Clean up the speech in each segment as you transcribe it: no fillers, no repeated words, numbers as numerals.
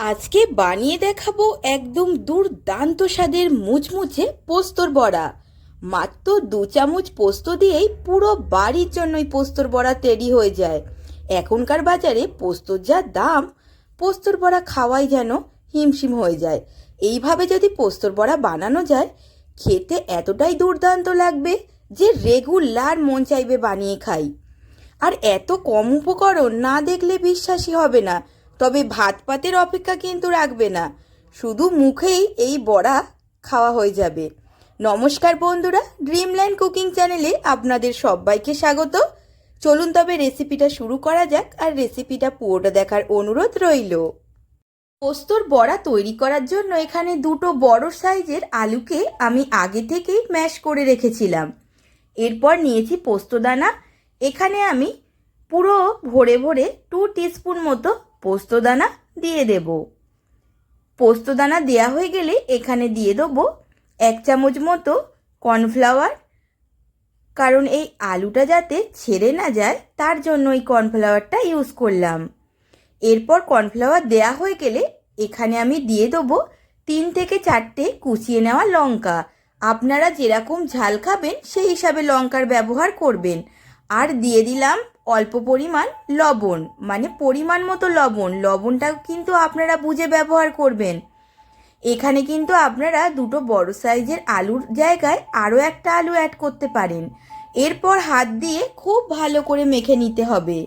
আজকে বানিয়ে দেখাবো একদম দুর্দান্ত স্বাদের মুচমুচে পোস্তর বড়া। মাত্র 2 চামচ পোস্ত দিয়েই পুরো বাড়ির জন্যই পোস্তর বড়া তৈরি হয়ে যায়। এখনকার বাজারে পোস্তর যা দাম, পোস্তর বড়া খাওয়াই যেন হিমশিম হয়ে যায়। এইভাবে যদি পোস্তর বড়া বানানো যায়, খেতে এতটাই দুর্দান্ত লাগবে যে রেগুলার মন চাইবে বানিয়ে খাই। আর এত কম উপকরণ না দেখলে বিশ্বাসই হবে না। তবে ভাত পাতের অপেক্ষা কিন্তু রাখবে না, শুধু মুখেই এই বড়া খাওয়া হয়ে যাবে। নমস্কার বন্ধুরা, ড্রিমল্যান্ড কুকিং চ্যানেলে আপনাদের সবাইকে স্বাগত। চলুন তবে রেসিপিটা শুরু করা যাক, আর রেসিপিটা পুরোটা দেখার অনুরোধ রইল। পোস্তর বড়া তৈরি করার জন্য এখানে 2টো বড় সাইজের আলুকে আমি আগে থেকেই ম্যাশ করে রেখেছিলাম। এরপর নিয়েছি পোস্তদানা। এখানে আমি পুরো ভরে ভরে 2 টিস্পুন মতো পোস্তদানা দিয়ে দেব। পোস্তদানা দেওয়া হয়ে গেলে এখানে দিয়ে দেবো 1 চামচ মতো কর্নফ্লাওয়ার, কারণ এই আলুটা যাতে ছেড়ে না যায় তার জন্য এই কর্নফ্লাওয়ারটা ইউজ করলাম। এরপর কর্নফ্লাওয়ার দেওয়া হয়ে গেলে এখানে আমি দিয়ে দেবো 3 থেকে 4টে কুচিয়ে নেওয়া লঙ্কা। আপনারা যেরকম ঝাল খাবেন সেই হিসাবে লঙ্কার ব্যবহার করবেন। আর দিয়ে দিলাম অল্প পরিমাণ লবণ, মানে পরিমাণ মতো লবণ। লবণটা কিন্তু আপনারা বুঝে ব্যবহার করবেন। এখানে কিন্তু আপনারা 2টো বড় সাইজের আলুর জায়গায় আরও একটা আলু অ্যাড করতে পারেন। এরপর হাত দিয়ে খুব ভালো করে মেখে নিতে হবে,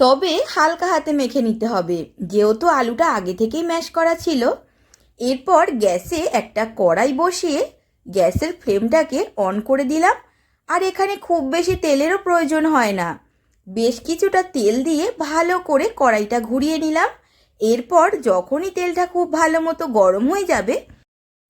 তবে হালকা হাতে মেখে নিতে হবে, যেহেতু আলুটা আগে থেকেই ম্যাশ করা ছিল। এরপর গ্যাসে একটা কড়াই বসিয়ে গ্যাসের ফ্লেমটাকে অন করে দিলাম। আর এখানে খুব বেশি তেলেরও প্রয়োজন হয় না, বেশ কিছুটা তেল দিয়ে ভালো করে কড়াইটা ঘুরিয়ে নিলাম। এরপর যখনই তেলটা খুব ভালো মতো গরম হয়ে যাবে,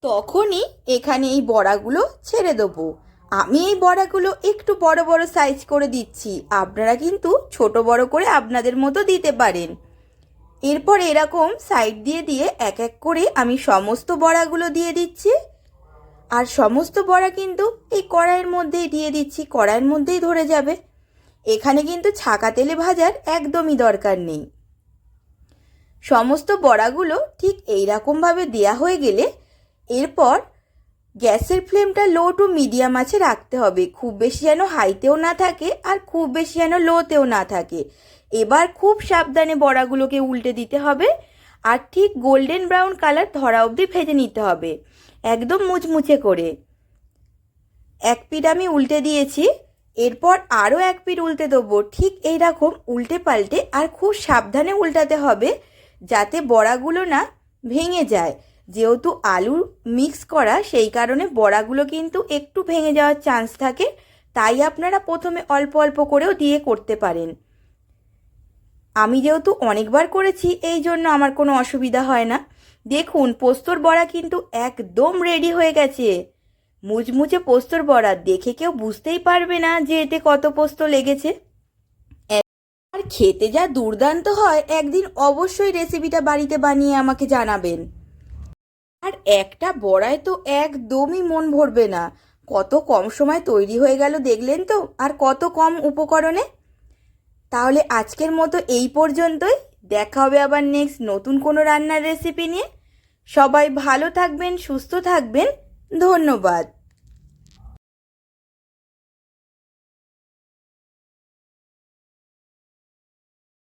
তখনই এখানে এই বড়াগুলো ছেড়ে দেবো। আমি এই বড়াগুলো একটু বড় বড় সাইজ করে দিচ্ছি, আপনারা কিন্তু ছোট বড় করে আপনাদের মতো দিতে পারেন। এরপর এরকম সাইড দিয়ে দিয়ে এক এক করে আমি সমস্ত বড়াগুলো দিয়ে দিচ্ছি। আর সমস্ত বড়া কিন্তু এই কড়াইয়ের মধ্যেই দিয়ে দিচ্ছি, কড়াইয়ের মধ্যেই ধরে যাবে। এখানে কিন্তু ছাকা তেলে ভাজার একদমই দরকার নেই। সমস্ত বড়াগুলো ঠিক এইরকমভাবে দেয়া হয়ে গেলে এরপর গ্যাসের ফ্লেমটা লো টু মিডিয়াম আছে রাখতে হবে। খুব বেশি যেন হাইতেও না থাকে আর খুব বেশি যেন লোতেও না থাকে। এবার খুব সাবধানে বড়াগুলোকে উল্টে দিতে হবে, আর ঠিক গোল্ডেন ব্রাউন কালার ধরা অবধি ভেজে নিতে হবে, একদম মুচমুচে করে। এক পিঠ আমি উল্টে দিয়েছি, এরপর আরও এক পিঠ উল্টে দেবো। ঠিক এইরকম উল্টে পাল্টে আর খুব সাবধানে উল্টাতে হবে, যাতে বড়াগুলো না ভেঙে যায়। যেহেতু আলু মিক্স করা, সেই কারণে বড়াগুলো কিন্তু একটু ভেঙে যাওয়ার চান্স থাকে। তাই আপনারা প্রথমে অল্প অল্প করেও দিয়ে করতে পারেন। আমি যেহেতু অনেকবার করেছি, এই জন্য আমার কোনো অসুবিধা হয় না। দেখুন, পোস্তর বড়া কিন্তু একদম রেডি হয়ে গেছে। মুচমুচে পোস্তর বড়া দেখে কেউ বুঝতেই পারবে না যে এতে কত পোস্ত লেগেছে। আর খেতে যা দুর্দান্ত হয়, একদিন অবশ্যই রেসিপিটা বাড়িতে বানিয়ে আমাকে জানাবেন। আর একটা বড়ায় তো একদমই মন ভরবে না। কত কম সময় তৈরি হয়ে গেল দেখলেন তো, আর কত কম উপকরণে। তাহলে আজকের মতো এই পর্যন্তই। দেখা হবে আবার নেক্সট নতুন কোনো রান্নার রেসিপি নিয়ে। সবাই ভালো থাকবেন, সুস্থ থাকবেন। ধন্যবাদ।